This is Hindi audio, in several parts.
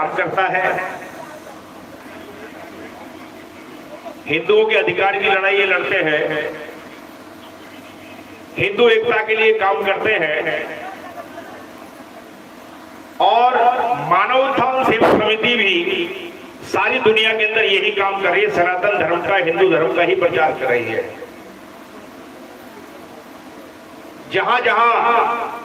काम करता है, हिंदुओं के अधिकार की लड़ाई ये लड़ते हैं, हिंदू एकता के लिए काम करते हैं और मानव उत्थान सेवा समिति भी सारी दुनिया के अंदर यही काम कर रही है, सनातन धर्म का, हिंदू धर्म का ही प्रचार कर रही है। जहां जहां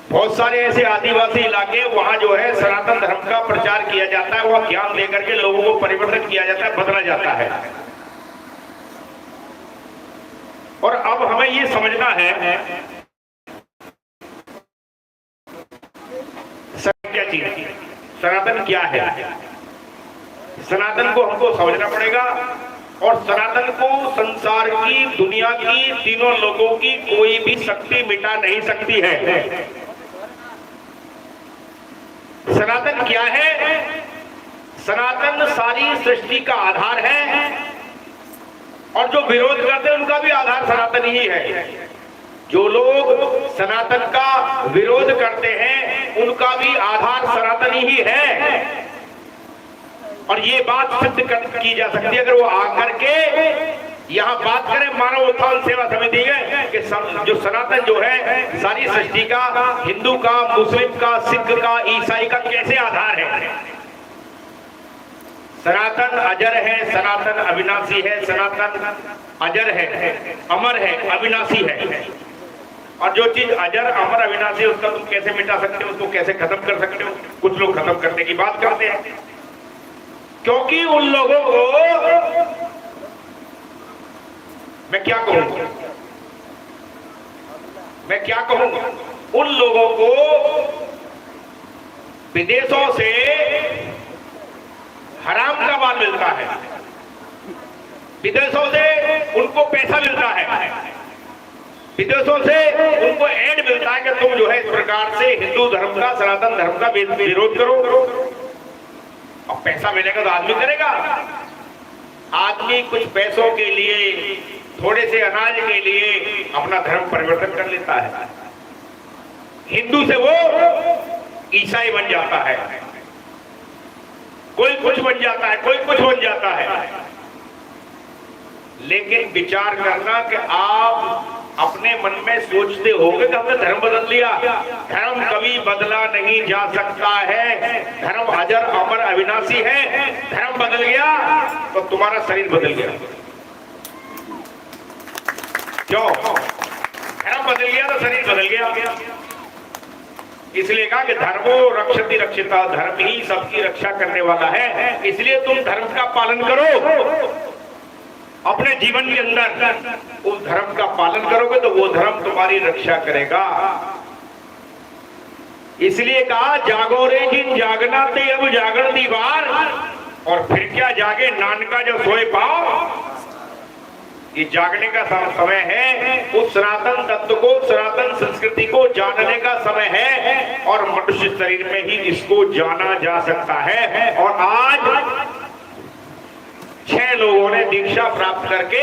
बहुत सारे ऐसे आदिवासी इलाके वहां जो है सनातन धर्म का प्रचार किया जाता है, वहां ज्ञान देकर के लोगों को परिवर्तन किया जाता है, बदला जाता है। और अब हमें ये समझना है क्या चीज सनातन क्या है। सनातन को हमको समझना पड़ेगा और सनातन को संसार की, दुनिया की, तीनों लोगों की कोई भी शक्ति मिटा नहीं सकती है। सनातन क्या है? सनातन सारी सृष्टि का आधार है और जो विरोध करते हैं उनका भी आधार सनातन ही है। जो लोग सनातन का विरोध करते हैं उनका भी आधार सनातन ही है। और ये बात सिद्ध की जा सकती है अगर वो आकर के यहाँ बात करें मानव उत्थान सेवा समिति है कि जो सनातन जो है सारी सृष्टि का, हिंदू का, मुस्लिम का, सिख का, ईसाई का कैसे आधार है। सनातन अजर है, सनातन अविनाशी है, सनातन अजर है, अमर है, अविनाशी है। और जो चीज अजर, अमर, अविनाशी उसका तुम कैसे मिटा सकते हो, उसको कैसे खत्म कर सकते हो? कुछ लोग खत्म करने की बात करते हैं क्योंकि उन लोगों को मैं क्या कहूंगा, उन लोगों को विदेशों से हराम का माल मिलता है, विदेशों से उनको पैसा मिलता है, विदेशों से उनको ऐड मिलता है कि तुम जो है इस प्रकार से हिंदू धर्म का, सनातन धर्म का विरोध करो। और पैसा मिलेगा तो आदमी करेगा। आदमी कुछ पैसों के लिए, थोड़े से अनाज के लिए अपना धर्म परिवर्तन कर लेता है। हिंदू से वो ईसाई बन जाता है, कोई कुछ बन जाता है, कोई कुछ बन जाता है। लेकिन विचार करना कि आप अपने मन में सोचते होंगे कि हमने धर्म बदल लिया। धर्म कभी बदला नहीं जा सकता है। धर्म अजर, अमर, अविनाशी है। धर्म बदल गया तो तुम्हारा शरीर बदल गया। क्यों? धर्म बदल गया तो शरीर बदल गया। इसलिए कहा कि धर्मो रक्षति रक्षिता, धर्म ही सबकी रक्षा करने वाला है। इसलिए तुम धर्म का पालन करो अपने जीवन के अंदर। उस धर्म का पालन करोगे तो वो धर्म तुम्हारी रक्षा करेगा। इसलिए कहा जागो रे जिन जागना ते अब जागरण दी बार, और फिर क्या जागे नानका जो सोए पाओ। ये जागने का समय है, उस सनातन तत्व को, सनातन संस्कृति को जानने का समय है और मनुष्य शरीर में ही इसको जाना जा सकता है। और आज 6 लोगों ने दीक्षा प्राप्त करके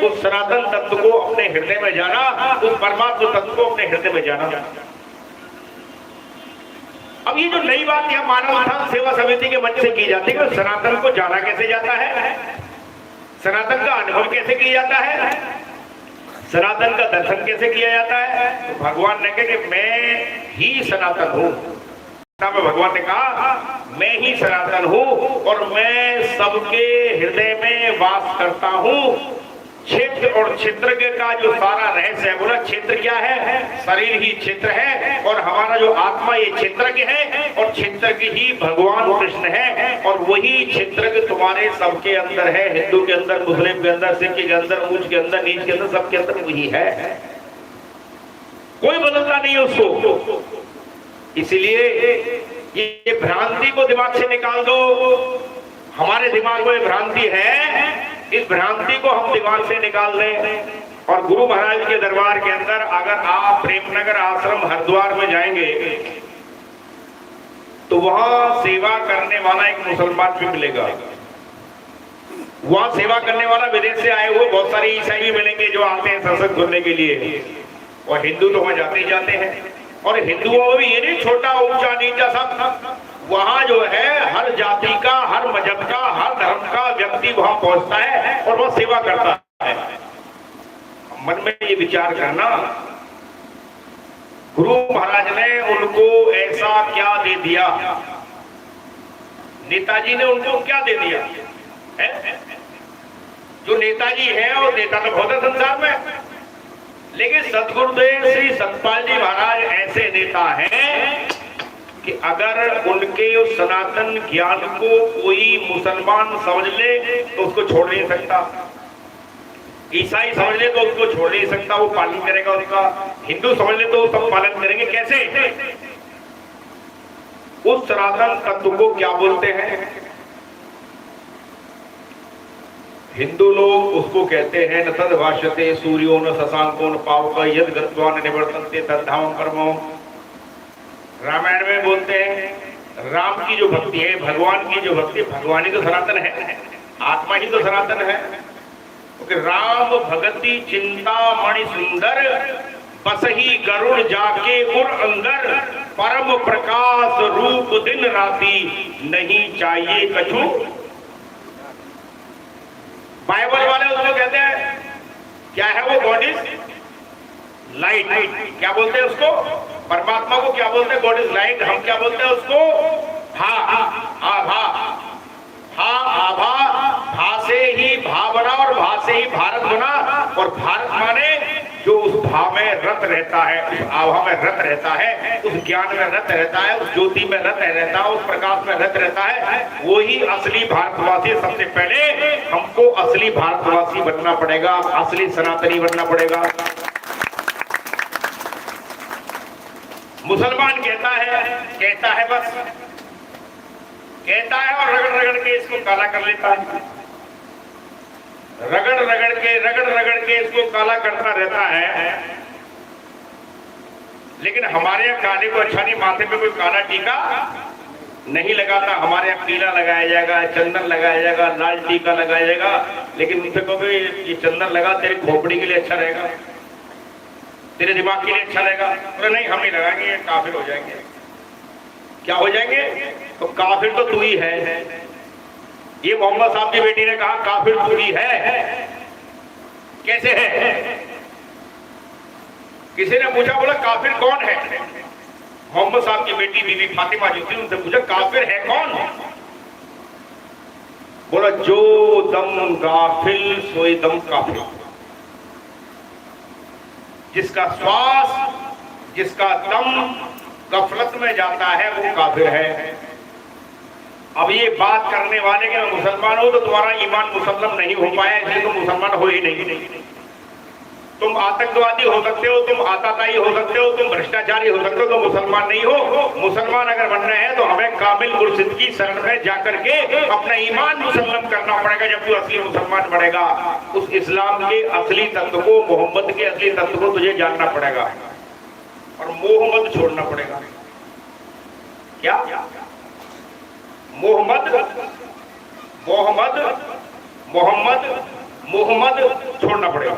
उस सनातन तत्व को अपने हृदय में जाना, उस परमात्मा तत्व को अपने हृदय में जाना। अब ये जो नई बात यह मानव उत्थान सेवा समिति के मंच से की जाती है, सनातन को जाना कैसे जाता है, सनातन का अनुभव कैसे किया जाता है, सनातन का दर्शन कैसे किया जाता है। तो भगवान ने कहा कि मैं ही सनातन हूं। भगवान ने कहा मैं ही सनातन हूं और मैं सबके हृदय में वास करता हूं। क्षेत्र और क्षेत्रज्ञ का जो सारा रहस्य है, बोला क्षेत्र क्या है, शरीर ही क्षेत्र है और हमारा जो आत्मा ये क्षेत्रज्ञ है और क्षेत्रज्ञ ही भगवान कृष्ण है। और वही क्षेत्रज्ञ तुम्हारे सबके अंदर है, हिंदू के अंदर, मुस्लिम के अंदर, सिख के अंदर, ऊंच के अंदर, नीच के अंदर, सबके अंदर वही है। कोई बदलता नहीं है उसको। इसलिए ये भ्रांति को दिमाग से निकाल दो। हमारे दिमाग में भ्रांति है, इस भ्रांति को हम दिमाग से निकाल दें। और गुरु महाराज के दरबार के अंदर अगर आप प्रेमनगर आश्रम हरिद्वार में जाएंगे तो वहां सेवा करने वाला एक मुसलमान भी मिलेगा। वहां सेवा करने वाला विदेश से आए हुए बहुत सारे ईसाई भी मिलेंगे जो आते हैं सत्संग सुनने के लिए। और हिंदू तो वहां जाते ही जाते हैं। और हिंदुओं में भी ये नहीं छोटा ऊंचा नीचा सब, वहां जो है हर जाति का, हर मजहब का, हर धर्म का व्यक्ति वहां पहुंचता है और वह सेवा करता है। मन में ये विचार करना, गुरु महाराज ने उनको ऐसा क्या दे दिया, नेताजी ने उनको क्या दे दिया है? जो नेताजी है और नेता तो बहुत है संसार में, लेकिन सदगुरुदेव श्री सतपाल जी महाराज ऐसे नेता हैं कि अगर उनके उस सनातन ज्ञान को कोई मुसलमान समझ ले तो उसको छोड़ नहीं सकता, ईसाई समझ ले तो उसको छोड़ नहीं सकता, वो पालन करेगा उसका, हिंदू समझ ले तो सब पालन करेंगे। कैसे? उस सनातन तत्व को क्या बोलते हैं? हिंदू लोग उसको कहते हैं न तद भाष्यते सूर्यो न शशांको न पावक यद गत्वा न निवर्तन्ते तद्धाम कर्मो। रामायण में बोलते हैं राम की जो भक्ति है, भगवान की जो भक्ति, भगवान ही तो सनातन है, आत्मा ही तो सनातन है। क्योंकि राम भगति चिंता मणि सुंदर बसही गरुड़ जाके उर अंदर परम प्रकाश रूप दिन राति नहीं चाहिए कछु। बाइबल वाले उसको कहते हैं क्या है वो? God is light. क्या बोलते हैं उसको? परमात्मा को क्या बोलते हैं? God is light. हम क्या बोलते हैं उसको? आभा। आभा, भा से ही भा बना और भा से ही भारत बना, और भारत माने जो उस भाव में रत रहता है, उस आभा में रत रहता है, उस ज्ञान में रत रहता है, उस ज्योति में रत रहता है, उस प्रकाश में रत रहता है, वही असली भारतवासी। सबसे पहले हमको असली भारतवासी बनना पड़ेगा, असली सनातनी बनना पड़ेगा। मुसलमान कहता है बस कहता है और रगड़ रगड़ के इसको काला कर लेता है, रगड़ रगड़ के इसको काला करता रहता है। लेकिन हमारे यहाँ काले को अच्छा नहीं, माथे पे कोई काला टीका नहीं लगाता। हमारे यहाँ पीला लगाया जाएगा, चंदन लगाया जाएगा, लाल टीका लगाया जाएगा। लेकिन उनसे कहोगे ये चंदन लगा तेरी खोपड़ी के लिए अच्छा रहेगा, तेरे दिमाग के लिए अच्छा रहेगा, तो नहीं हम नहीं लगाएंगे, काफिर हो जाएंगे। क्या हो जाएंगे? तो काफिर तो तू ही है। ये मोहम्मद साहब की बेटी ने कहा काफिर तू ही है। कैसे है? किसी ने पूछा, बोला काफिर कौन है? मोहम्मद साहब की बेटी बीबी फातिमा जो थी, उनसे पूछा काफिर है कौन? बोला जो दम गाफिल सोई दम काफिर। जिसका श्वास, जिसका दम गफलत में जाता है वो काफिर है। अब ये बात करने वाले के मुसलमान हो तो तुम्हारा ईमान मुसल्लम नहीं हो पाया, इसलिए तुम मुसलमान हो ही नहीं। तुम आतंकवादी हो सकते हो, तुम आताताई हो सकते हो, तुम भ्रष्टाचारी हो सकते हो, तो मुसलमान नहीं हो। मुसलमान अगर बन रहे हैं तो हमें कामिल मुर्शिद की शरण में जाकर के अपना ईमान मुसल्लम करना पड़ेगा। जब तू असली मुसलमान बनेगा, उस इस्लाम के असली तत्व को, मोहम्मद के असली तत्व को तुझे जानना पड़ेगा और मोहम्मद छोड़ना पड़ेगा। क्या? मोहम्मद छोड़ना पड़ेगा।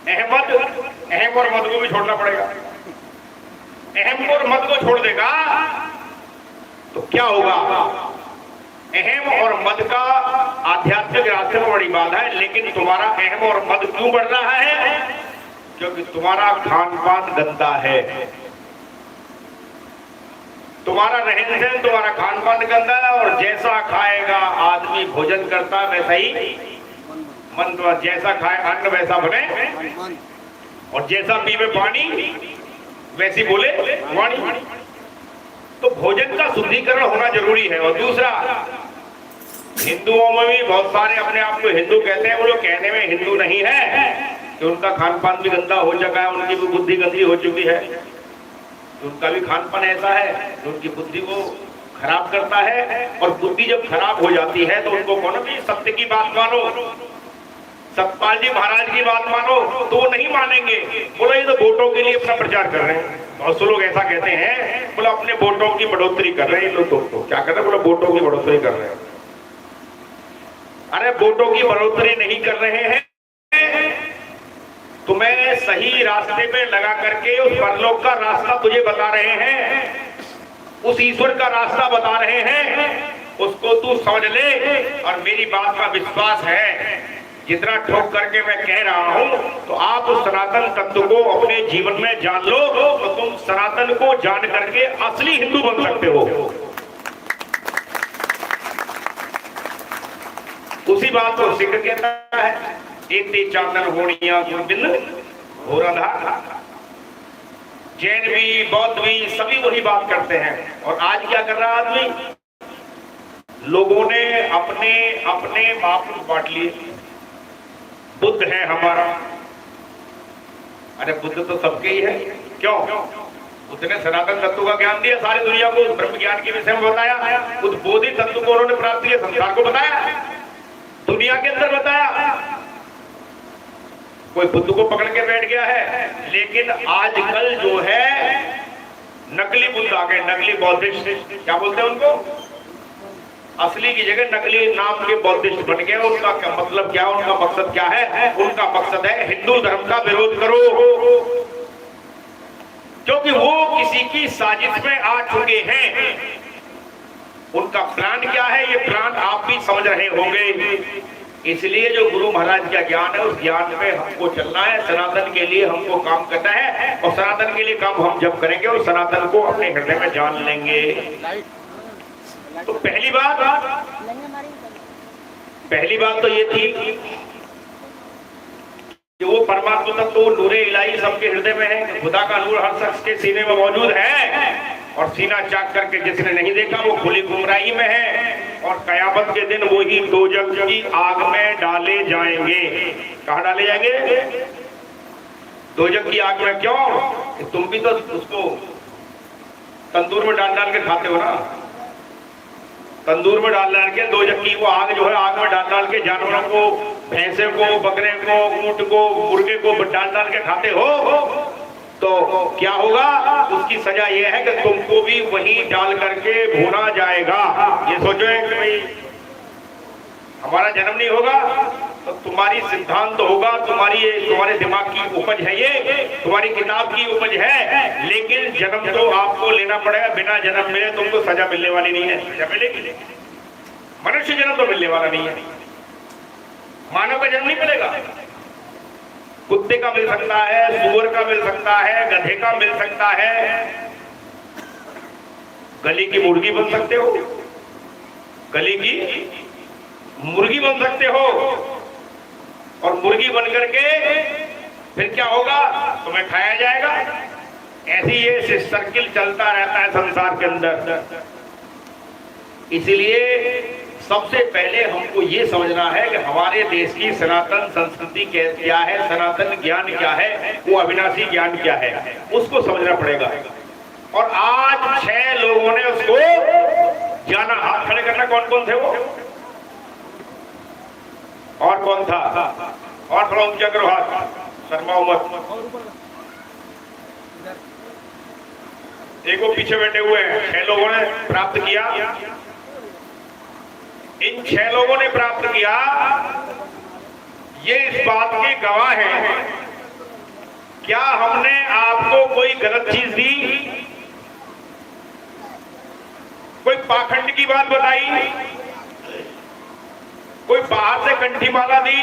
अहम और मद को भी छोड़ना पड़ेगा। अहम और मद को छोड़ देगा तो क्या होगा? अहम और मद का आध्यात्मिक रास्ते में बड़ी बात है, लेकिन तुम्हारा अहम और मद क्यों बढ़ रहा है? क्योंकि तुम्हारा खान पान गंदा है, तुम्हारा रहन सहन, तुम्हारा खान पान गंदा है। और जैसा खाएगा आदमी भोजन करता है वैसा ही मन, तो जैसा खाए अन्न वैसा बने, और जैसा पीवे पानी वैसी बोले वाणी। तो भोजन का शुद्धिकरण होना जरूरी है। और दूसरा, हिंदुओं में भी बहुत सारे अपने आप को हिंदू कहते हैं, वो लोग कहने में हिंदू नहीं है कि उनका खान पान भी गंदा हो चुका है, उनकी भी बुद्धि गंदी हो चुकी है। तो उनका भी खान पान ऐसा है जो उनकी बुद्धि को खराब करता है। और बुद्धि जब खराब हो जाती है तो उनको कौन भी सत्य की बात मानो, सतपाल जी महाराज की बात मानो, तो वो नहीं मानेंगे। बोलो ये तो वोटों के लिए अपना प्रचार कर रहे हैं। बहुत से लोग ऐसा कहते हैं, बोला अपने वोटों की बढ़ोतरी कर रहे हैं। लोग तो क्या कहते हैं? बोला वोटों की बढ़ोतरी कर रहे हैं। अरे वोटों की बढ़ोतरी नहीं कर रहे हैं, तुम्हें सही रास्ते पे लगा करके उस परलोक का रास्ता तुझे बता रहे हैं। उस ईश्वर का रास्ता बता रहे हैं, उसको तू समझ ले। और मेरी बात का विश्वास है, जितना ठोक करके मैं कह रहा हूं, तो आप उस सनातन तत्व को अपने जीवन में जान लो, तो तुम सनातन को जान करके असली हिंदू बन सकते हो। उसी बात को सिद्ध कहता है, एते चांदन होनिया गुरबिंद होराधा। जैन भी, बौद्ध भी, सभी वही बात करते हैं। और आज क्या कर रहा आदमी? लोगों ने अपने अपने महापुरुष बांट लिए। बुद्ध है हमारा। अरे बुद्ध तो सबके ही है। क्यों? बुद्ध ने सनातन तत्व का ज्ञान दिया सारी दुनिया को, ब्रह्म ज्ञान के विषय में बताया। उस बोधि तत्व को उन्होंने प्राप्त किया, संसार को बताया, दुनिया के अंदर बताया। कोई बुद्ध को पकड़ के बैठ गया है। लेकिन आजकल जो है नकली बुद्ध आ गए, नकली बौद्धिस्ट। क्या बोलते हैं उनको? असली की जगह नकली नाम के बौद्धिस्ट बन गए। उनका क्या मतलब, क्या उनका मकसद क्या है? उनका मकसद है हिंदू धर्म का विरोध करो, क्योंकि वो किसी की साजिश में आ चुके हैं। उनका प्लान क्या है, ये प्लान आप भी समझ रहे होंगे। इसलिए जो गुरु महाराज का ज्ञान है, उस ज्ञान में हमको चलना है। सनातन के लिए हमको काम करना है, और सनातन के लिए काम हम जब करेंगे और सनातन को अपने हृदय में जान लेंगे। तो पहली बात तो ये थी कि वो परमात्मा तत्व, तो नूरे इलाही सबके हृदय में है। खुदा का नूर हर शख्स के सीने में मौजूद है, और सीना चाक करके जिसने नहीं देखा वो खुली गुमराही में है। और कयामत के दिन वो ही दोजख की आग में डाले जाएंगे। कहाँ डाले जाएंगे? दोजख की आग में। क्यों? तुम भी तो उसको तंदूर में डाल के खाते हो ना। तंदूर में डाल के दोजख की वो आग जो है, आग में डाल के जानवरों को, भैंसे को, बकरे को, ऊंट को, मुर्गे को डाल के खाते हो। तो क्या होगा? उसकी सजा यह है कि तुमको भी वही डाल करके भूना जाएगा। ये सोचो कि भाई हमारा जन्म नहीं होगा तो तुम्हारी सिद्धांत होगा, तुम्हारे दिमाग की उपज है, ये तुम्हारी किताब की उपज है। लेकिन जन्म तो आपको लेना पड़ेगा। बिना जन्म मिले तुमको सजा मिलने वाली नहीं है। सजा मिलेगी, मनुष्य जन्म तो मिलने वाला नहीं है। मानव का जन्म नहीं मिलेगा। कुत्ते का मिल सकता है, सुअर का मिल सकता है, गधे का मिल सकता है। गली की मुर्गी बन सकते हो, गली की मुर्गी बन सकते हो। और मुर्गी बन करके फिर क्या होगा? तुम्हें खाया जाएगा। ऐसी ये सर्किल चलता रहता है संसार के अंदर। इसलिए सबसे पहले हमको ये समझना है कि हमारे देश की सनातन संस्कृति क्या है, सनातन ज्ञान क्या है, वो अविनाशी ज्ञान क्या है, उसको समझना पड़ेगा। और आज 6 लोगों ने उसको जाना। हाथ खड़े करना। कौन कौन थे वो? और कौन था? और थोड़ा ऊंचा करो हाथ, शर्माओ मत। देखो पीछे बैठे हुए हैं। 6 लोगों ने प्राप्त किया। इन 6 लोगों ने प्राप्त किया। ये इस बात के गवाह हैं। क्या हमने आपको कोई गलत चीज दी? कोई पाखंड की बात बताई? कोई बाहर से कंठी माला दी?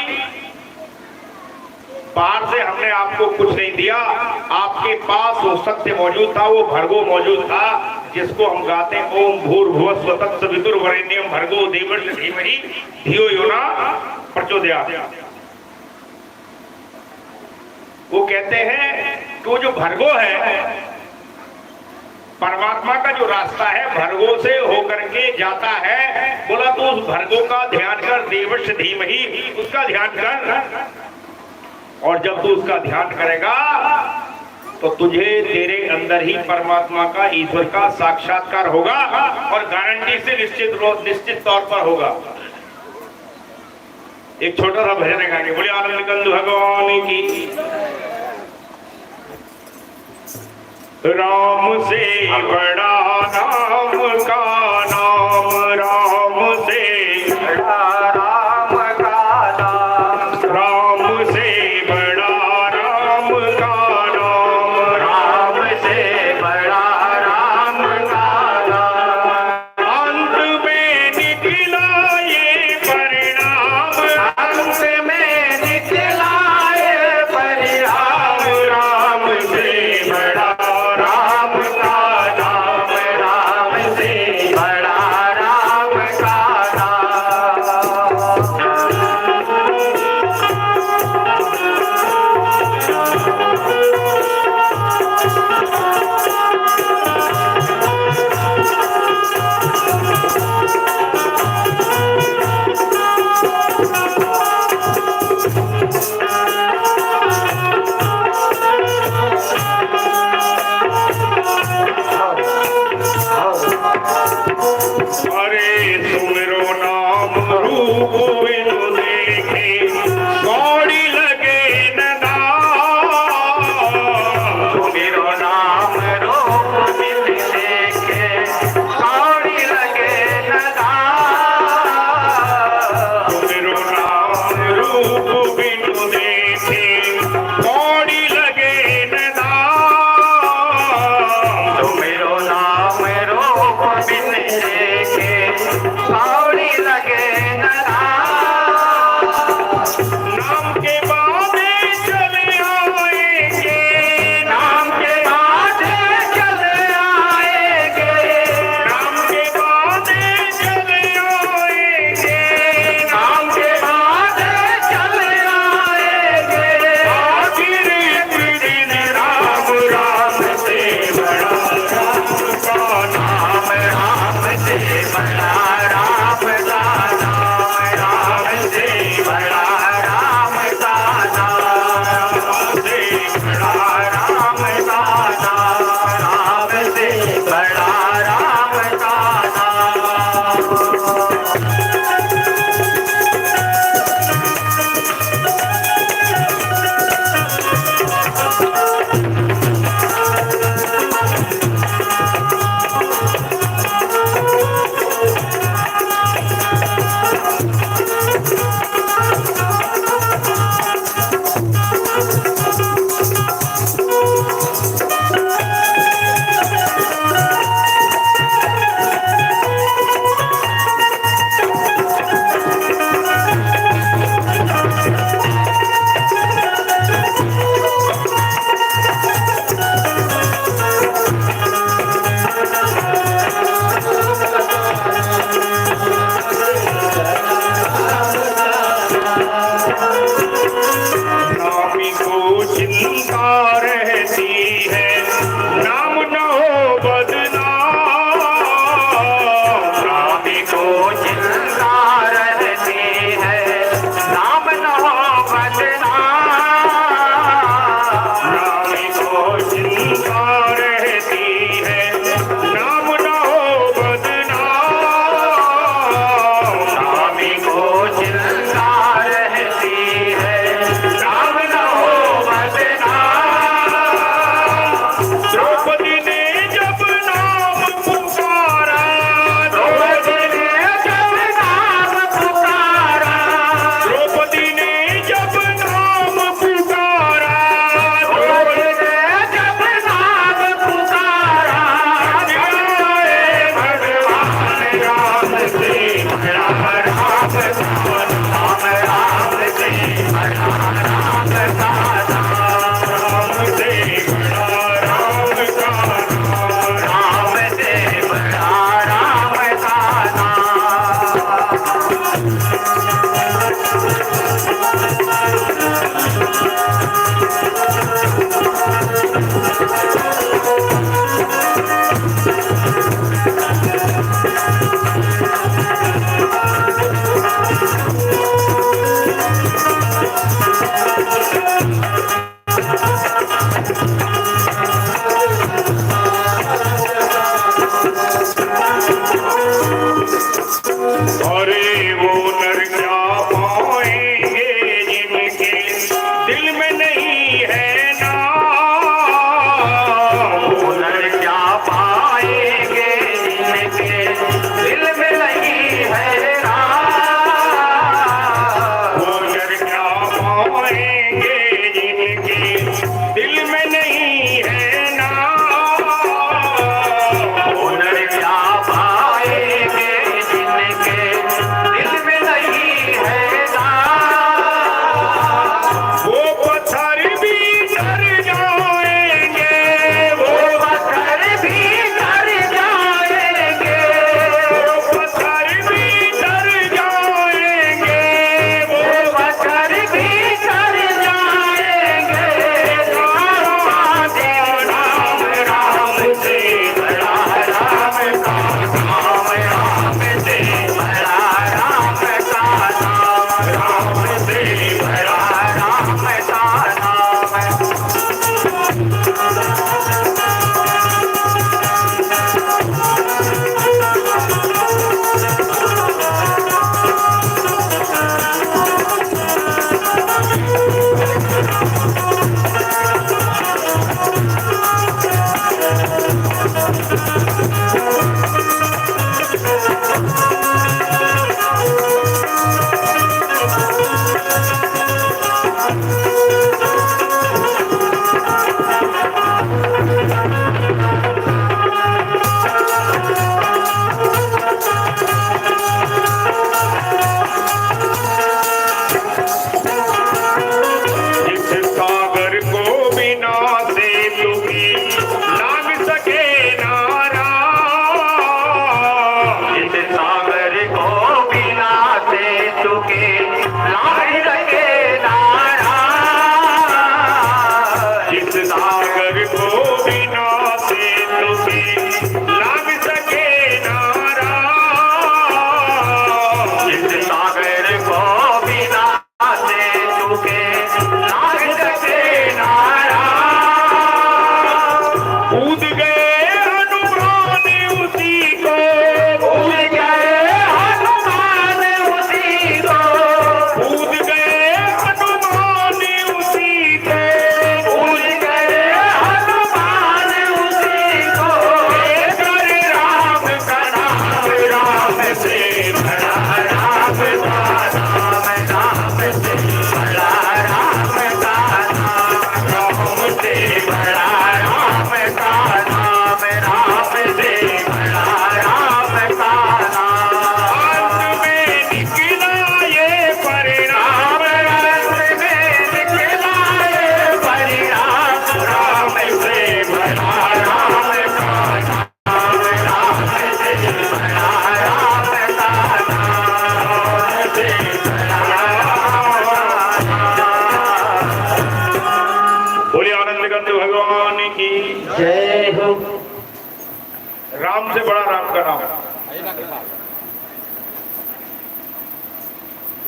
बाहर से हमने आपको कुछ नहीं दिया। आपके पास वो सत्य मौजूद था, वो भर्गो मौजूद था, जिसको हम गाते हैं ओम भूर्भुवः स्वः तत्सवितुर्वरेण्यं भर्गो देवस्य धीमहि धियो यो न प्रचोदयात्। वो कहते हैं कि वो जो भर्गो है, परमात्मा का जो रास्ता है भर्गो से होकर के जाता है। बोला तो उस भर्गो का ध्यान कर, देवस्य धीमहि, उसका ध्यान कर। और जब तू उसका ध्यान करेगा तो तुझे तेरे अंदर ही परमात्मा का, ईश्वर का साक्षात्कार होगा। और गारंटी से निश्चित तौर पर होगा। एक छोटा सा भजन गाएंगे। बोले आनंद कंद भगवान की। राम से बड़ा राम का नाम, राम से बड़ा राम का नाम, राम से बड़ा राम का नाम, राम से बड़ा राम का नाम। बिन के कौड़ी लगे न नाम के बाद चले आएंगे, नाम के बाद चले आएंगे, नाम के बाद चले आएंगे, नाम के बाद चले आएंगे। आखिर एक दिन राम राम से बड़ा नाम राम से बड़ा राम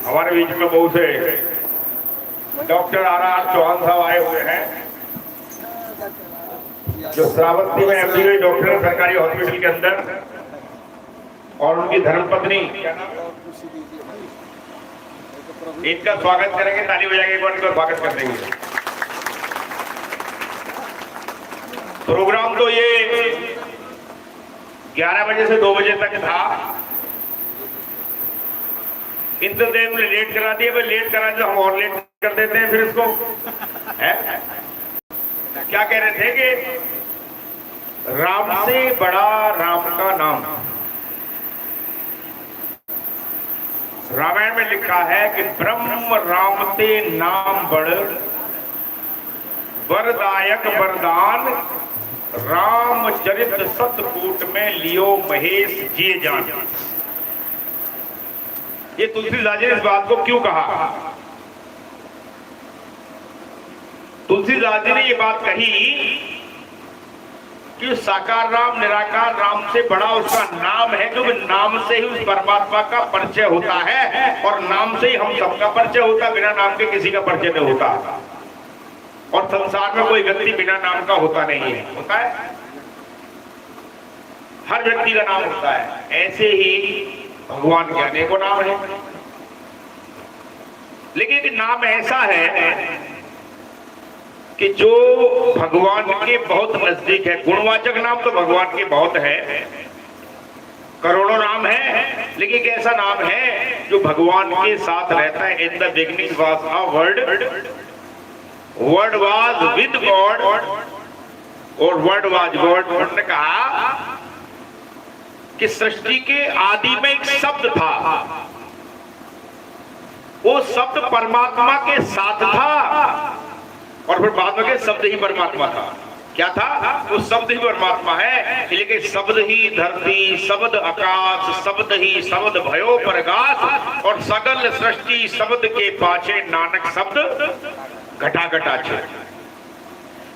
हमारे बीच में बहुत से डॉक्टर RR चौहान साहब आए हुए हैं, जो श्रावस्ती में MD डॉक्टर है सरकारी हॉस्पिटल के अंदर, और उनकी धर्मपत्नी। इनका स्वागत करेंगे, ताली बजाएंगे, एक बार इनका स्वागत कर देंगे। प्रोग्राम तो ये 11 बजे से 2 बजे तक था। इंतजाम ने लेट करा दिया, भाई लेट करा जो हम और लेट कर देते हैं फिर इसको है? क्या कह रहे थे कि राम से बड़ा राम का नाम। रामायण में लिखा है कि ब्रह्म राम ते नाम बड़, वरदायक वरदान, रामचरित सतकूट में लियो महेश जिए जान। ये तुलसीदास जी ने इस बात को क्यों कहा? तुलसीदास जी ने ये बात कही कि साकार राम निराकार राम से बड़ा उसका नाम है, क्योंकि नाम से ही उस परमात्मा का परिचय होता है, और नाम से ही हम सबका परिचय होता है, बिना नाम के किसी का परिचय नहीं होता। और संसार में कोई व्यक्ति बिना नाम का होता नहीं है, होता है? हर व्यक्ति का नाम होता है। ऐसे ही भगवान के अनेकों नाम है, लेकिन एक नाम ऐसा है कि जो भगवान के बहुत नजदीक है। गुणवाचक नाम तो भगवान के बहुत है, करोड़ों नाम है, लेकिन एक ऐसा नाम है जो भगवान के साथ रहता है। In the beginning was a word, word was with God, और वर्ड वाज गॉड। उन्होंने कहा कि सृष्टि के आदि में एक शब्द था, वो शब्द परमात्मा के साथ था, और फिर बाद में शब्द ही परमात्मा था। क्या था? वो शब्द ही परमात्मा है, लेकिन शब्द ही धरती, शब्द आकाश, शब्द ही शब्द भयो प्रकाश, और सगल सृष्टि शब्द के पाछे नानक शब्द घटा घटा छे।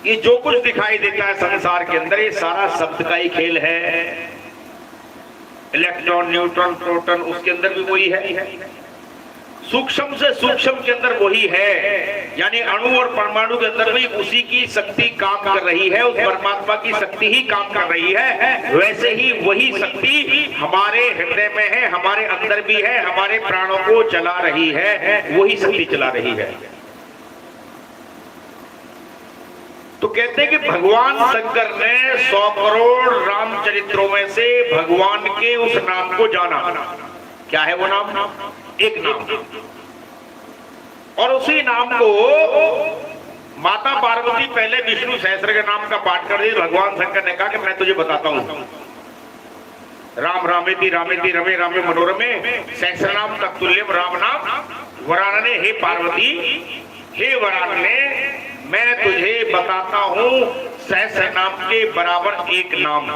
ये जो कुछ दिखाई देता है संसार के अंदर, ये सारा शब्द का ही खेल है। इलेक्ट्रॉन, न्यूट्रॉन, प्रोटॉन, उसके अंदर भी वही है। सूक्ष्म से सूक्ष्म के अंदर वही है, यानी अणु और परमाणु के अंदर भी उसी की शक्ति काम कर रही है, उस परमात्मा की शक्ति ही काम कर रही है। वैसे ही वही शक्ति हमारे हृदय में है, हमारे अंदर भी है, हमारे प्राणों को चला रही है, वही शक्ति चला रही है। तो कहते हैं कि भगवान शंकर ने 100 करोड़ रामचरित्रों में से भगवान के उस नाम को जाना। क्या है वो नाम? एक नाम। और उसी नाम को माता पार्वती पहले विष्णु सहस्त्र के नाम का पाठ कर दी। भगवान शंकर ने कहा कि मैं तुझे बताता हूं, राम रामेति रामेति रमे रामे मनोरमे सहस्र नाम तत्तुल्यम राम नाम वरानने। हे पार्वती, हे वरानने, मैं तुझे बताता हूं सहस्र नाम के बराबर एक नाम।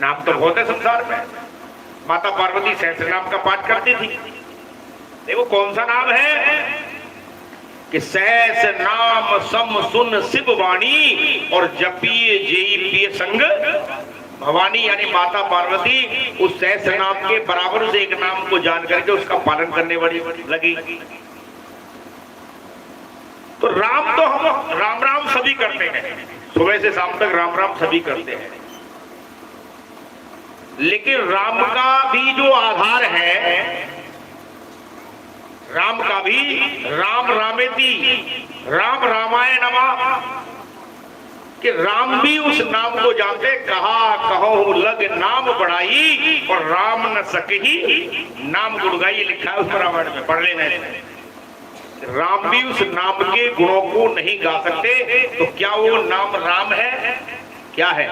नाम तो बहुत है संसार में। माता पार्वती सहस्र नाम का पाठ करती थी। देखो कौन सा नाम है कि सहस्र नाम सम सुन शिव वाणी, और जपिए जेई पिय संग भवानी। यानी माता पार्वती उस सहस्र नाम के बराबर से एक नाम को जान करके उसका पालन करने वाली लगी। तो राम तो हम राम राम सभी करते हैं, सुबह से शाम तक राम राम सभी करते हैं, लेकिन राम का भी जो आधार है, राम का भी राम रामेति राम रामाय नमः, कि राम भी उस नाम को जानते। कहा कहो लग नाम बढ़ाई, और राम न सकही नाम गुण गाई। लिखा है उस रामायण में, पढ़ लेना। राम भी उस नाम के गुणों को नहीं गा सकते। तो क्या वो नाम राम है? क्या है?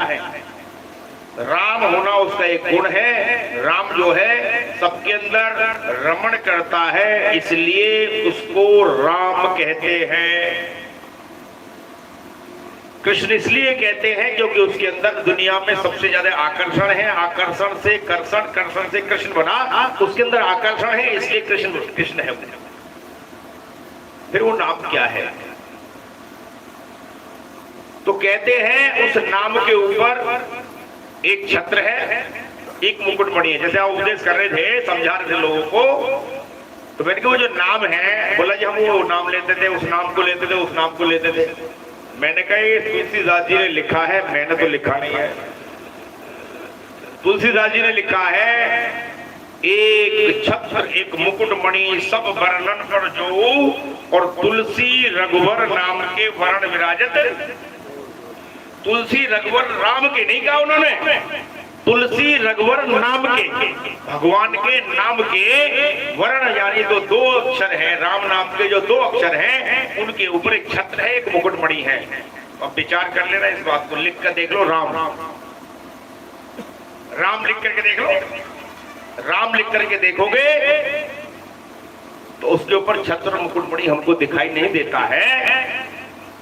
राम होना उसका एक गुण है। राम जो है सबके अंदर रमण करता है, इसलिए उसको राम कहते हैं। कृष्ण इसलिए कहते हैं क्योंकि उसके अंदर दुनिया में सबसे ज्यादा आकर्षण है। आकर्षण से कर्षण, कर्षण से कृष्ण बना, उसके अंदर आकर्षण है, इसलिए कृष्ण है। फिर वो नाम क्या है? तो कहते हैं उस नाम के ऊपर एक छत्र है, एक मुकुटमणि है। जैसे आप उपदेश कर रहे थे, समझा रहे थे लोगों को, तो मैंने कहा वो जो नाम है, बोला जी हम वो नाम लेते थे, उस नाम को लेते थे, उस नाम को लेते थे। मैंने कहा ये तुलसीदास जी ने लिखा है, मैंने तो लिखा नहीं है। तुलसीदास जी ने लिखा है एक छत्र एक मुकुटमणि सब वर्णन कर जो, और तुलसी रघुवर नाम के वर्ण विराजत। तुलसी रघुवर राम के नहीं कहा उन्होंने, तुलसी रघुवर नाम के, भगवान के नाम के वर्ण, यानी तो दो अक्षर हैं, राम नाम के जो दो अक्षर हैं उनके ऊपर एक छत्र है, एक मुकुटमणि है। अब विचार कर लेना इस बात को, लिख कर देख लो, राम राम लिख करके देख लो, राम लिख करके देखोगे तो उसके ऊपर छत्र मुकुटमणि हमको दिखाई नहीं देता है,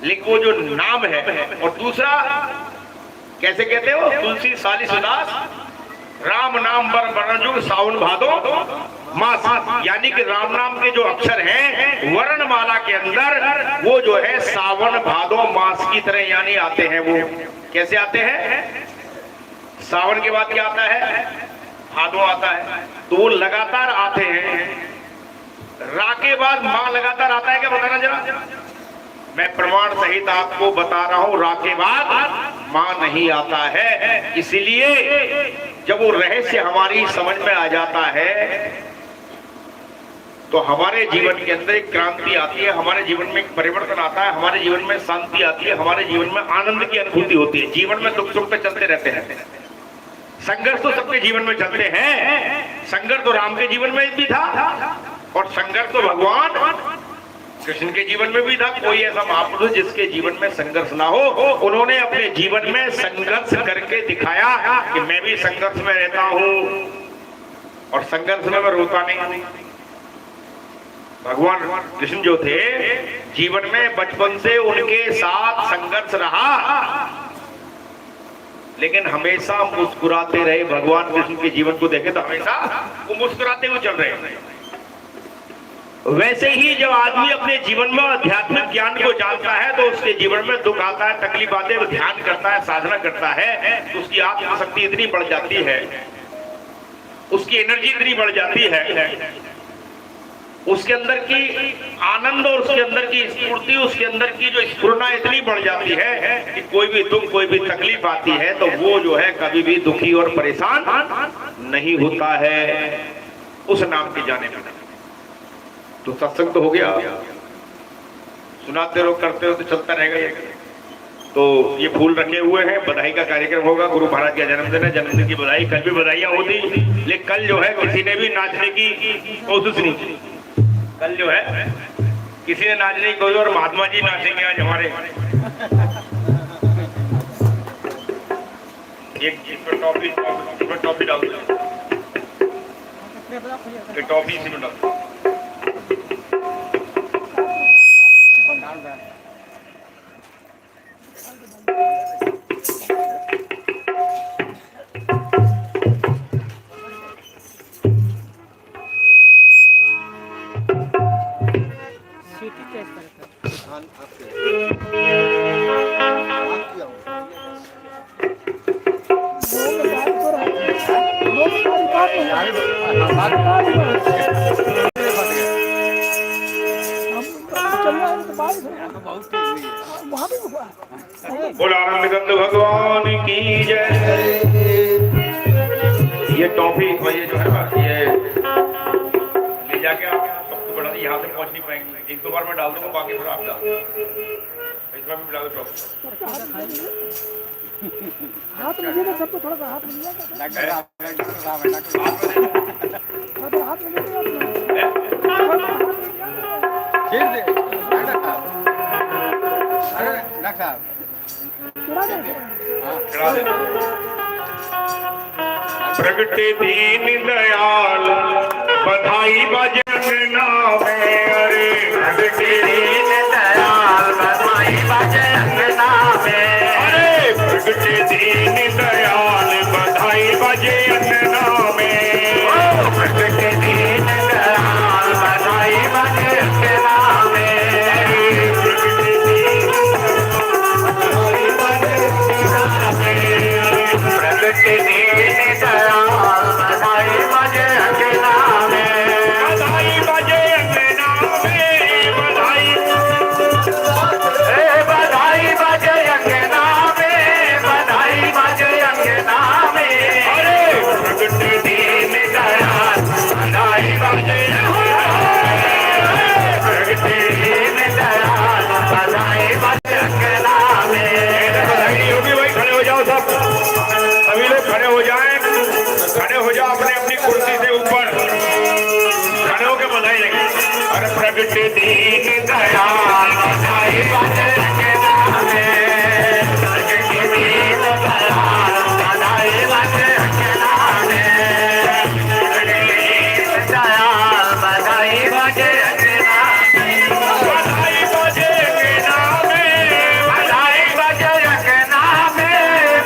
लेकिन वो जो नाम है। और दूसरा कैसे कहते हो, तुलसी सालिस दास राम नाम बर बरजुग सावन भादो मास, यानी कि राम नाम के जो अक्षर हैं वर्णमाला के अंदर वो जो है सावन भादो मास की तरह यानी आते हैं। वो कैसे आते हैं, सावन के बाद क्या आता है, भादो आता है, तो वो लगातार आते हैं। रा के बाद मां लगातार आता है क्या, बताना जरा। मैं प्रमाण सहित आपको बता रहा हूं, रा के बाद मां नहीं आता है। इसलिए जब वो रहस्य हमारी समझ में आ जाता है तो हमारे जीवन के अंदर एक क्रांति आती है, हमारे जीवन में एक परिवर्तन आता है, हमारे जीवन में शांति आती है, हमारे जीवन में आनंद की अनुभूति होती है। जीवन में दुख सुख पे चलते रहते हैं, संघर्ष तो सबके जीवन में चलते हैं। संघर्ष तो राम के जीवन में भी था और संघर्ष तो भगवान कृष्ण के जीवन में भी था। कोई ऐसा महापुरुष जिसके जीवन में संघर्ष ना हो, उन्होंने अपने जीवन में संघर्ष करके दिखाया कि मैं भी संघर्ष में रहता हूं और संघर्ष में मैं रोता नहीं। भगवान कृष्ण जो थे जीवन में बचपन से उनके साथ संघर्ष रहा, लेकिन हमेशा मुस्कुराते रहे। भगवान कृष्ण के जीवन को देखे तो हमेशा वो मुस्कुराते हुए चल रहे हैं। वैसे ही जब आदमी अपने जीवन में आध्यात्मिक ज्ञान को जानता है तो उसके जीवन में दुख आता है, तकलीफ आते है, ध्यान करता है, साधना करता है, तो उसकी आत्मशक्ति इतनी बढ़ जाती है, उसकी एनर्जी इतनी बढ़ जाती है, उसके अंदर की आनंद और उसके अंदर की स्फूर्ति, उसके अंदर की जो स्फुरना इतनी बढ़ जाती है कि कोई भी दुख कोई भी तकलीफ आती है तो वो जो है कभी भी दुखी और परेशान नहीं होता है उस नाम के जाने में। तो सत्संग तो हो गया, सुनाते रहो, करते हो तो चलता रहेगा ये। तो ये फूल रखे हुए हैं, बधाई का कार्यक्रम होगा, गुरु महाराज का जन्मदिन है, जन्मदिन की बधाई। कल भी बधाइयां होती, लेकिन कल जो है किसी ने भी नाचने की कोशिश नहीं की। कल जो है किसी ने नाचने की कोशिश, और महात्मा जी नाचेंगे आज हमारे। एक टॉफी डाल दो, टॉफी इसी में डाल दो। बोल आनंद गंध भगवान की जय। ये टॉफी ये जो है ना, ये ले जाके आप सबको बढ़ा दी, यहाँ से पहुंच नहीं पाएंगे। एक दो बार मैं डाल दूंगा, बाकी पूरा आप डाल, इसमें भी डाल दो टॉफी। हाथ में देना सबको, थोड़ा सा हाथ में दिया हाथ में प्रगटे दीन दयाल बधाई बजन नामे, अरे प्रगटे दीन दयाल बधाई बजन नामे, अरे प्रगटे दीन दयाल बधाई बजन नामे, प्रगटे दीन दयाल बधाई बजन नामे, प्रगटे दयाल बधाई बजे अंगना में बधाई बजे अंगना में बधाई बधाई बजे अंगना में बधाई बजे अंगना में अरे प्रगट दीन दयाल बधाई बजे प्रगट दीन दयाल बधाई बजे अंगना में बधाई होगी भाई, खड़े हो जाओ सब, सभी लोग खड़े हो जाएं, खड़े हो जाओ अपने अपनी कुर्सी से ऊपर, खड़े होकर बधाई लगे। अरे प्रगट दीन दयाल बधाई बजे अंगना में प्रगट दीन दयाल बधाई बजे अंगना में प्रगट दीन दयाल बधाई बजे अंगना में बधाई बजे अंगना में बधाई बजे अंगना में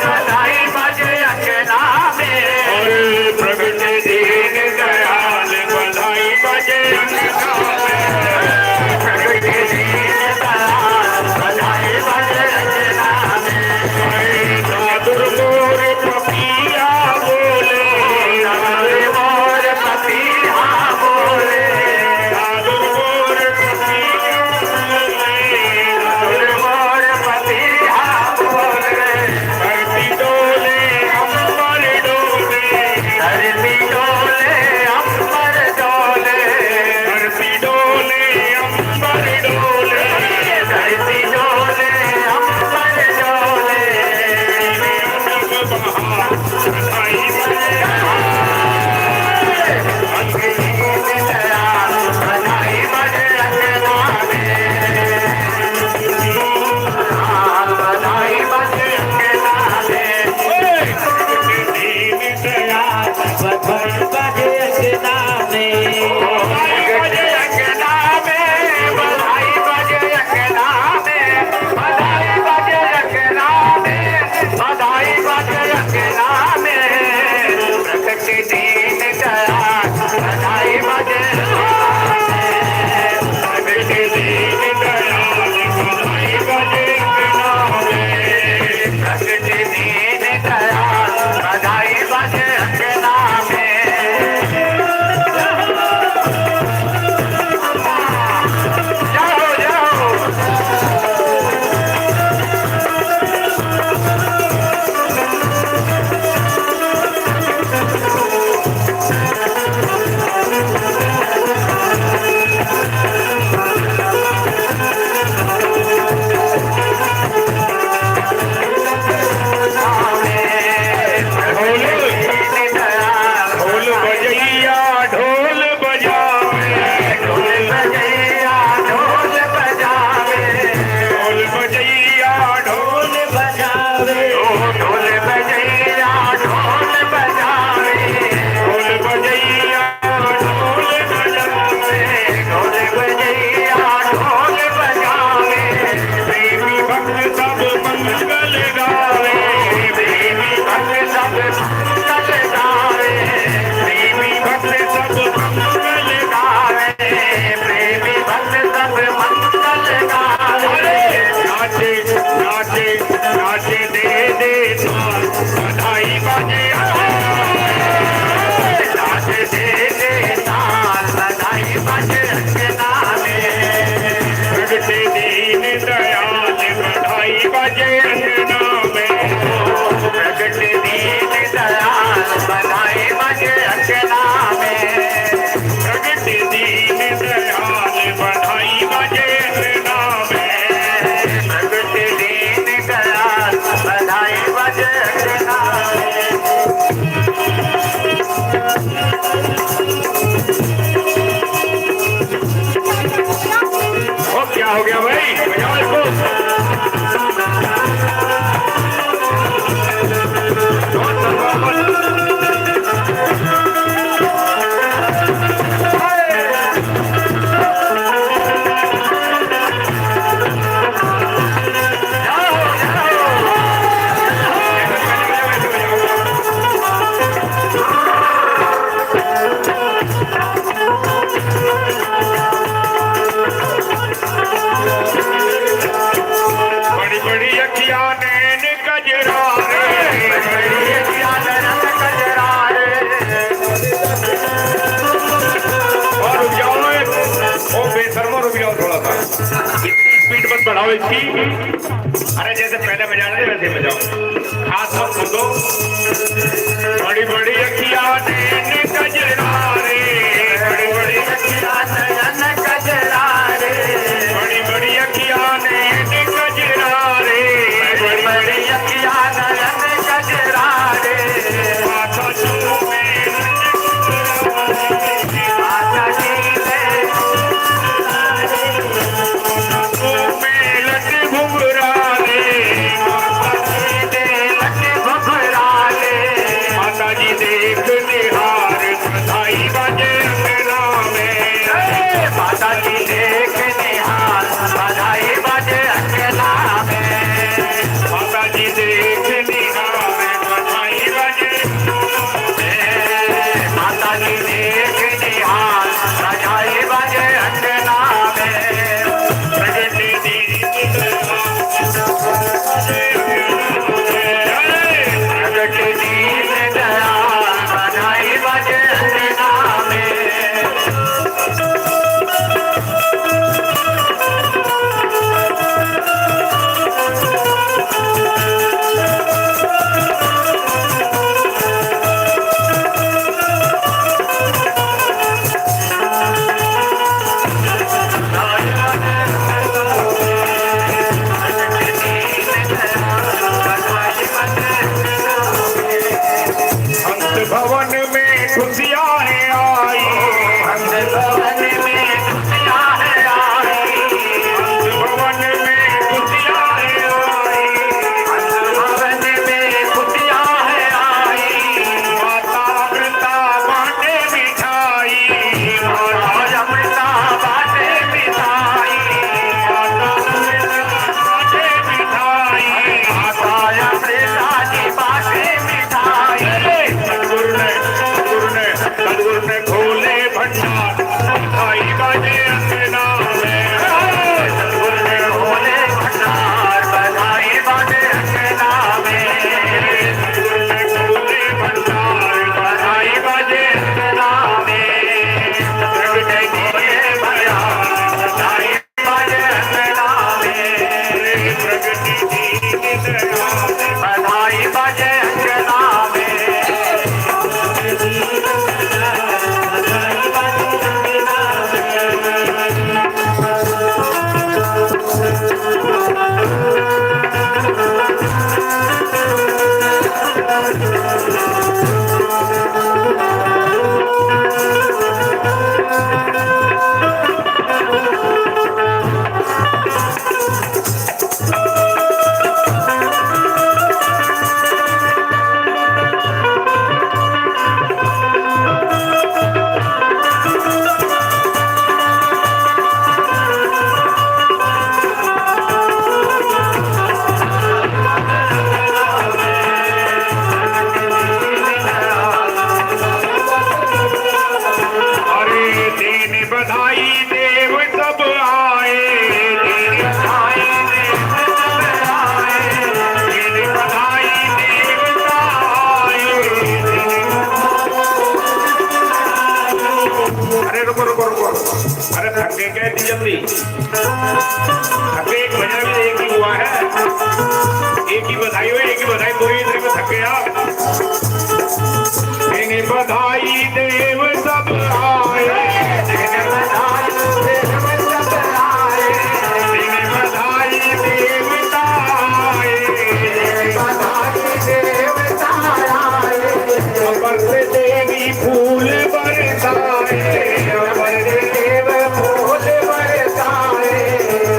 बधाई बजे अंगना में अरे प्रगट दीन दयाल बधाई बजे अंगना में प्रगट दीन दयाल बधाई बजाओ इसकी। अरे जैसे पहले बजा रहे थे वैसे बजाओ, खास सब सुनो। बड़ी बड़ी अखियां नैन कजरा रे, बड़ी बड़ी अखियां नैन कजरा रे, बड़ी बड़ी अखियां नैन कजरा रे, बड़ी बड़ी अखियां नैन कजरा रे, माथा चूमे माथा चूमे लट घुघरा रे, माता जी देख निहार बधाई बाजे अंगना में, माता जी देख निहार बधाई बाजे अंगना में, माता जी देख निहार बधाई बाजे, माता जी देख निहार बधाई बाजे अंगना में, प्रगटे भवन में खुशियाँ हैं आई, भवन में खुशियाँ हैं आई, भवन में खुशियाँ हैं आई, भवन में खुशियाँ हैं आई, माता अमृता बाटे मिठाई, माता अमृता बाटे मिठाई, माता अमृता बाटे मिठाई, माता अमृता जी बाटे मिठाई। सतगुरु ने खोले भंडार बधाई बाजे अंगना में, सतगुरु ने खोले भंडार बधाई बाजे अंगना में, सतगुरु ने खोले भंडार बधाई बाजे अंगना में, प्रगट किए भंडार बधाई बाजे अंगना में, प्रगट की बधाई बाजे अंगना में। बधाई देव सब आए, बधाई देव सब आए, बधाई देव आए। अरे रुको रुको रुको, अरे थके गए थी जल्दी, थके एक बजा भी एक ही हुआ है, एक ही बधाई हुई, एक ही बधाई पूरी इधर में थके आप। बधाई देव सब आए, बधाई देवता आए, अमर से देवी फूल बरसाए, अमर से देव फूल बरसाए,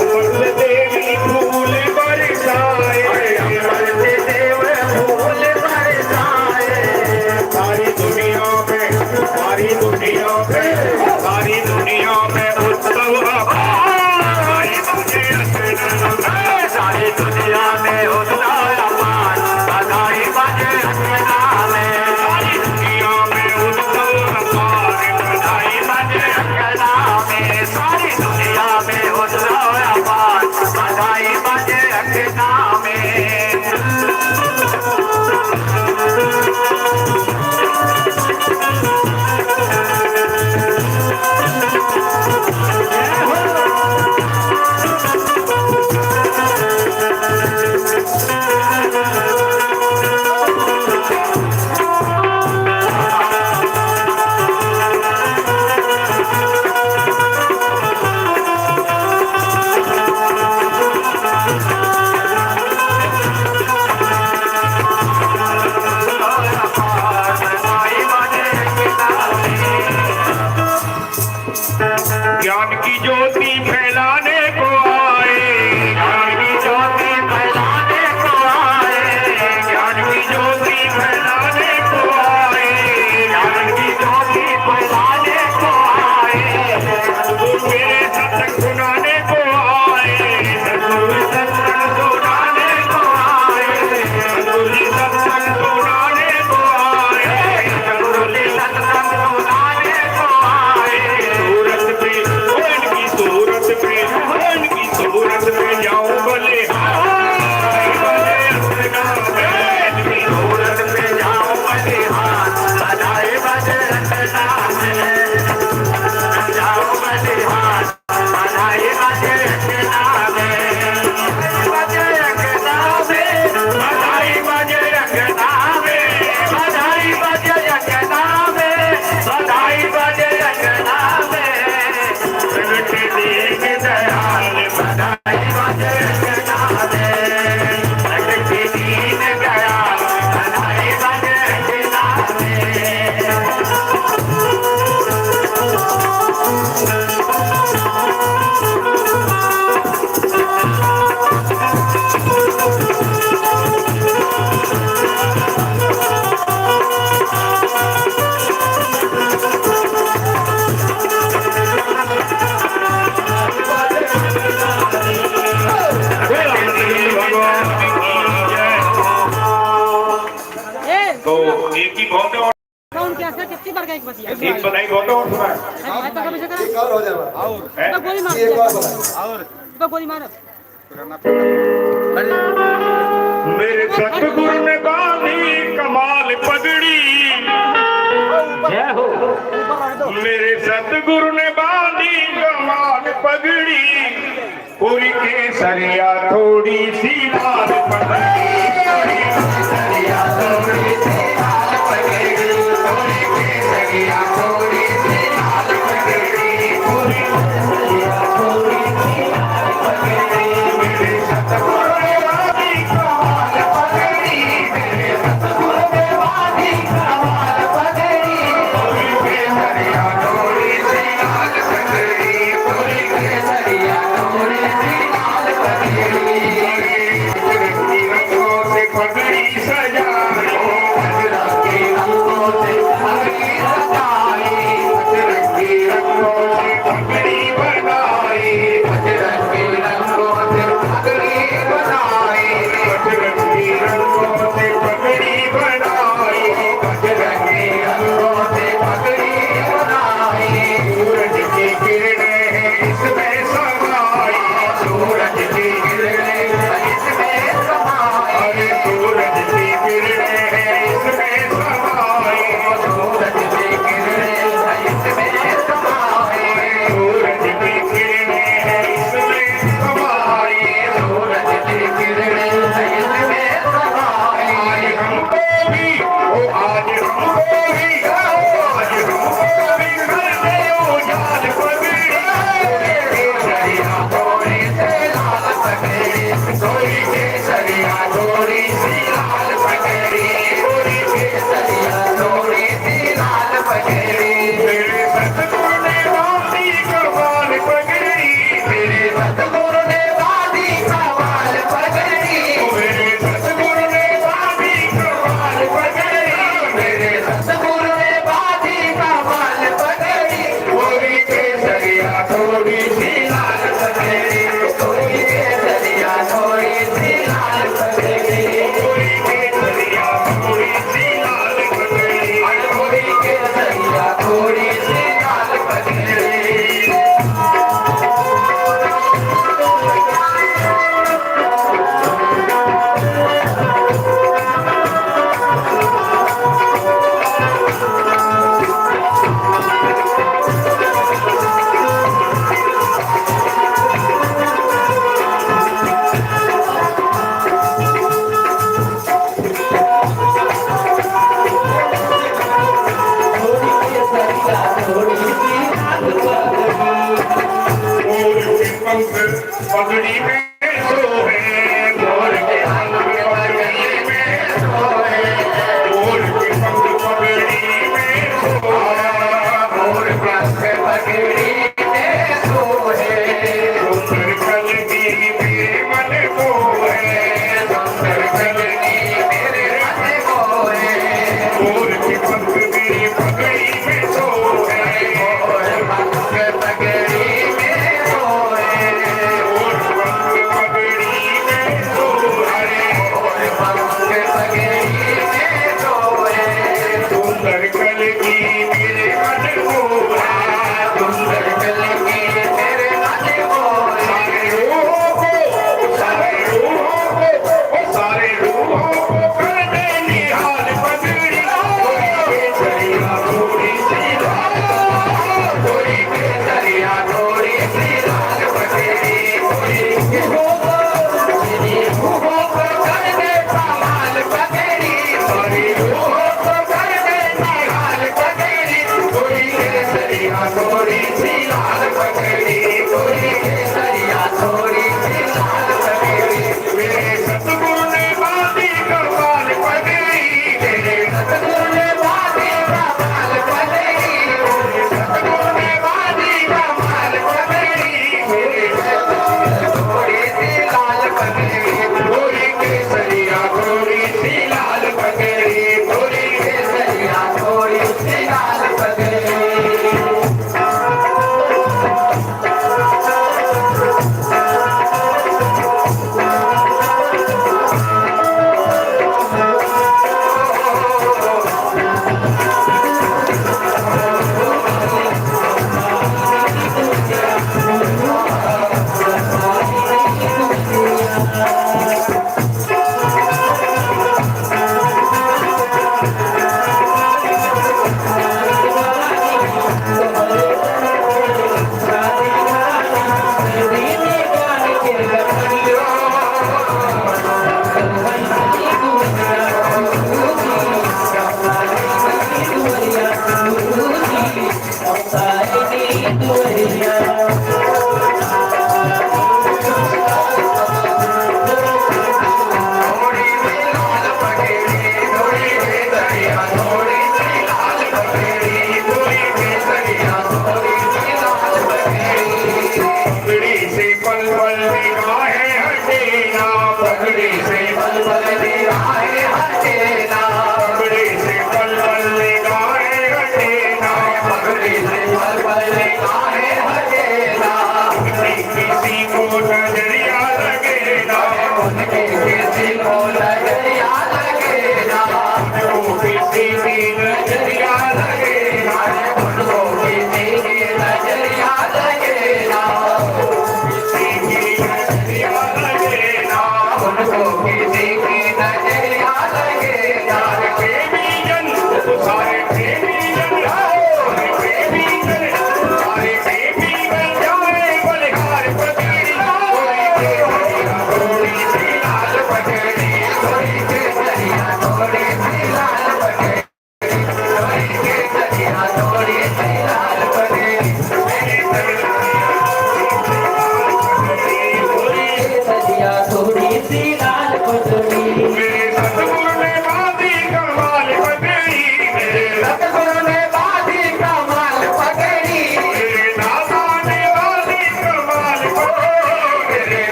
अमर से देवी फूल बरसाए, अमर से देव फूल बरसाए, सारी दुनिया में एक ही बहुत है और कौन क्या सर कितनी बार का एक बतिया एक बधाई बहुत है और सुना भाई तो कभी से करा एक और हो जाएगा है तो गोली मार एक और दिया बता और तो गोली मार मेरे सतगुरु ने बांधी कमाल पगड़ी जय हो मेरे सतगुरु ने बांधी कमाल पगड़ी पूरी केसरिया थोड़ी सी लाल पगड़ी केसरिया थोड़ी सी लाल पगड़ी पूरी केसरिया थोड़ी सी लाल पगड़ी पूरी केसरिया थोड़ी सी लाल पगड़ी मेरे सतगुरु ने बांधी कमाल पगड़ी मेरे सतगुरु ने बांधी कमाल पगड़ी पूरी केसरिया थोड़ी सी लाल पगड़ी पूरी केसरिया थोड़ी सी लाल पगड़ी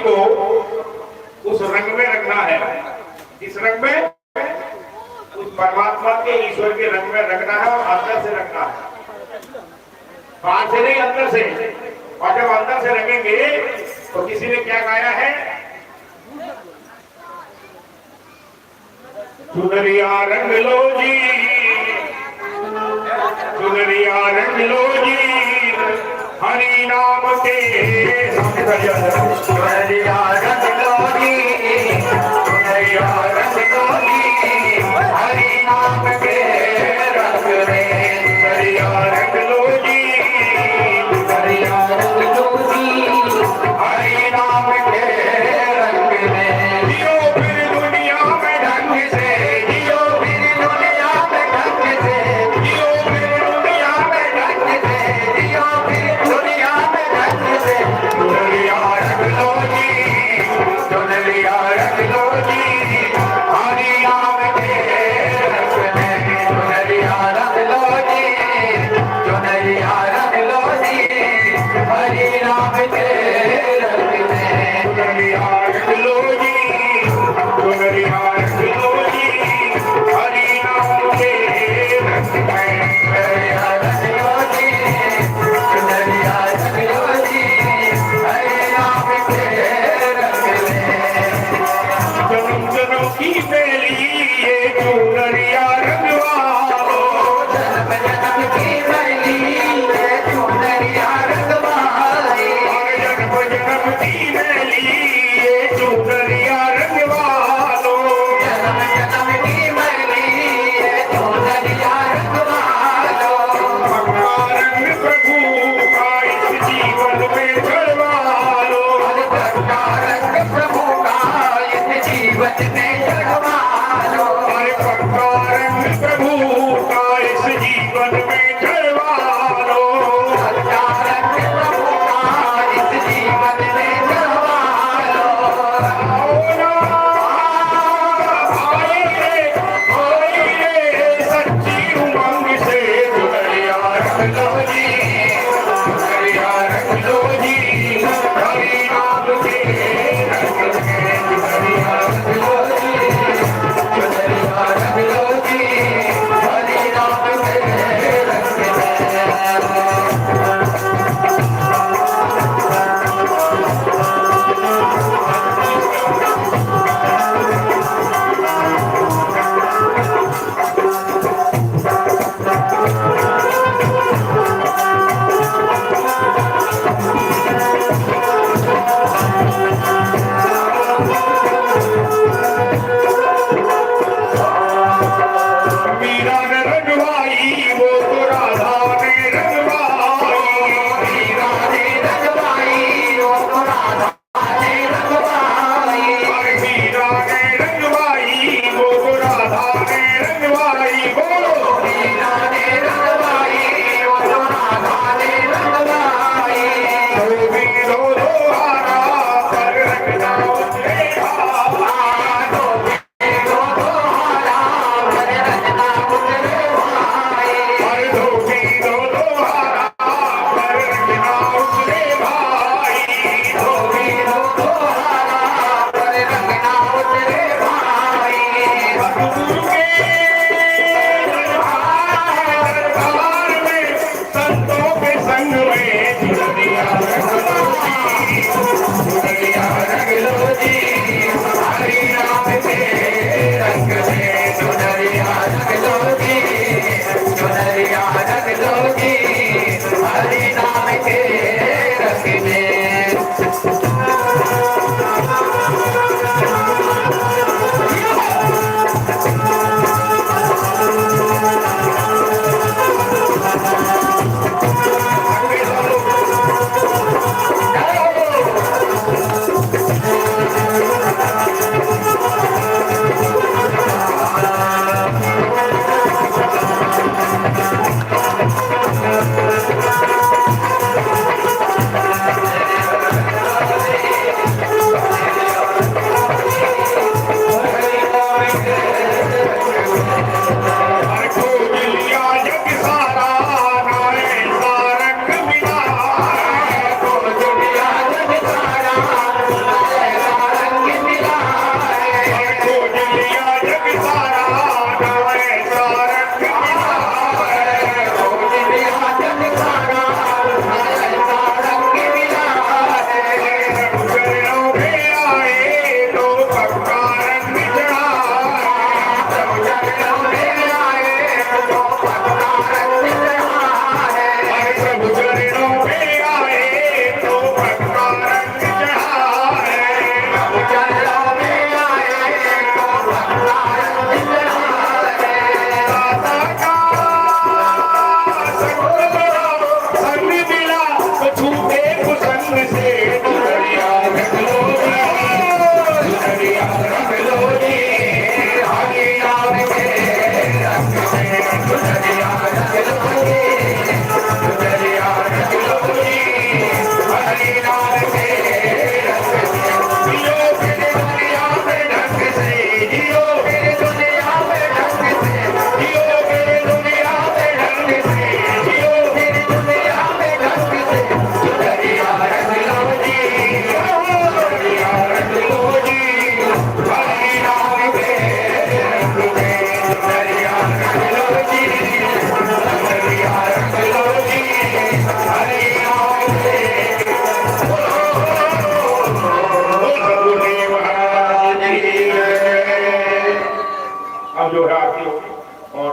को उस रंग में रखना है। इस रंग में उस परमात्मा के ईश्वर के रंग में रखना है और अंदर से रखना है, बाहर से नहीं अंदर से। और जब अंदर से रखेंगे तो किसी ने क्या गाया है, चुनरिया रंग लो जी, चुनरिया रंग लो जी, हरि नाम के चुनरिया रंग लो जी, चुनरिया रंग लो जी, हरि नाम के रंग में। चुनरिया रंग लो जी, चुनरिया रंग लो जी, हरि नाम के रंग में। जियो फिर दुनिया में ढंग से, जियो फिर दुनिया में ढंग से, जियो फिर दुनिया में ढंग ढंग से, जियो फिर दुनिया में ढंग से। चुनरिया रंग लो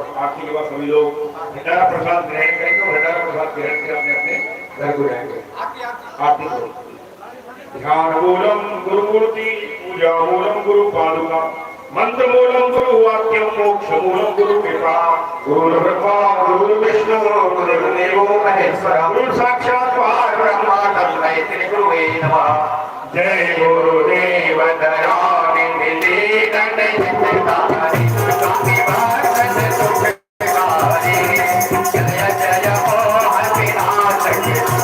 और आरती के बाद सभी लोग भंडारा प्रसाद ग्रहण करेंगे और भंडारा प्रसाद ग्रहण कर अपने अपने घर को जाएंगे। आरती करो। ध्यान मूलम गुरुमूर्ति, पूजा मूलम गुरु पादुका, मंत्र मूलम गुरु वाक्यम, मोक्ष मूलम गुरु कृपा, गुरु ब्रह्मा गुरु विष्णु गुरुदेवो महेश्वरः, गुरु साक्षात् परब्रह्म तस्मै श्री गुरुवे नमः। जय गुरुदेव दयानि मिले दंड चित्तकारी, स्वामी भक्त सुखकारी, जय जय हो हरिनाथ,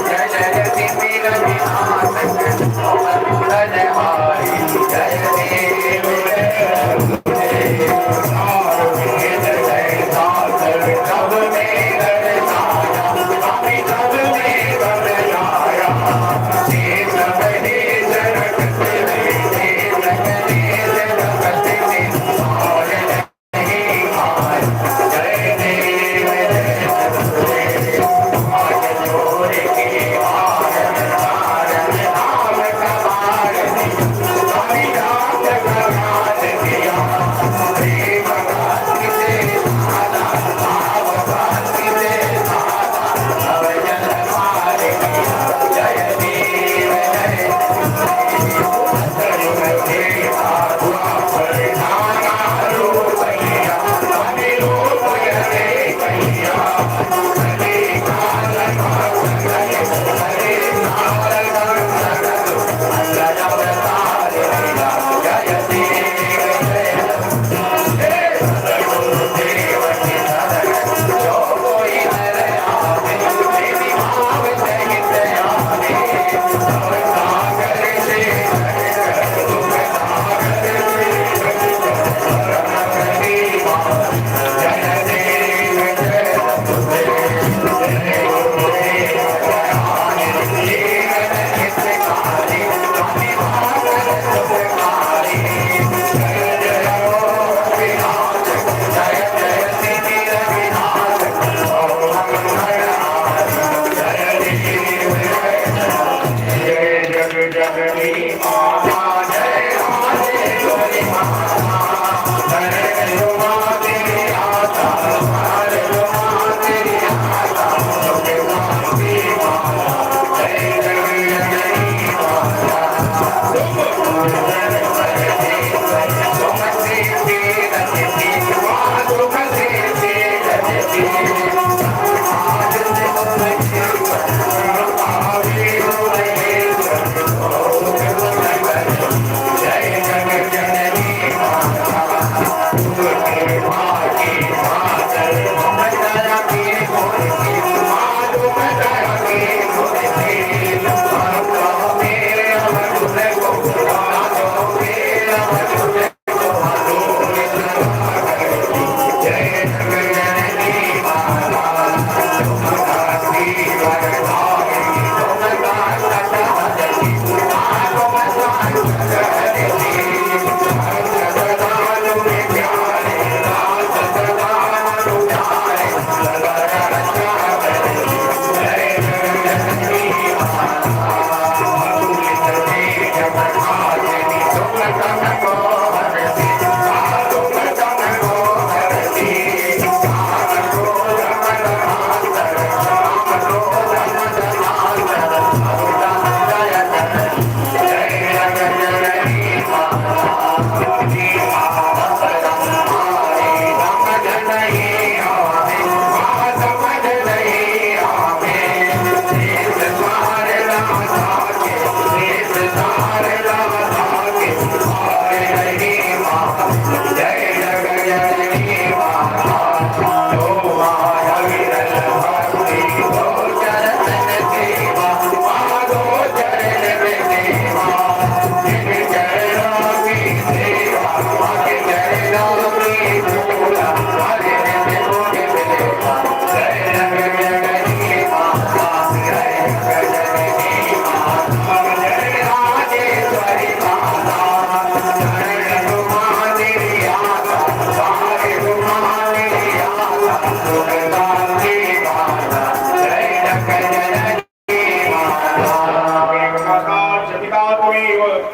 जय जय तिमिर विनाशक, ओम गुणधारी, जय देव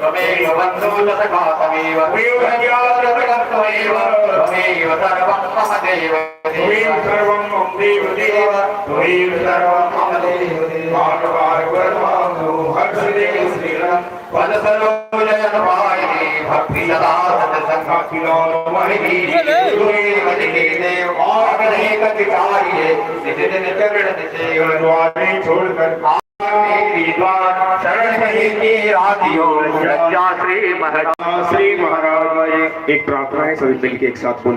त्वमेव बन्धुः च सखा त्वमेव त्वमेव सर्वं मम देव त्वमेव सर्वं मम देव देव त्वमेव सर्वं मम देव देव बार परमात्मा हर्षदेव श्रीराम पद सरोजन पायिनी भक्ति सदा सत्संग महिनी देव देव अनेक विचारिये निज निज चरण सेवन द्वारे छोड़कर शरण की रातियों श्री महाराज श्री महाराज एक प्रार्थना है, सभी मिलकर एक साथ बोले।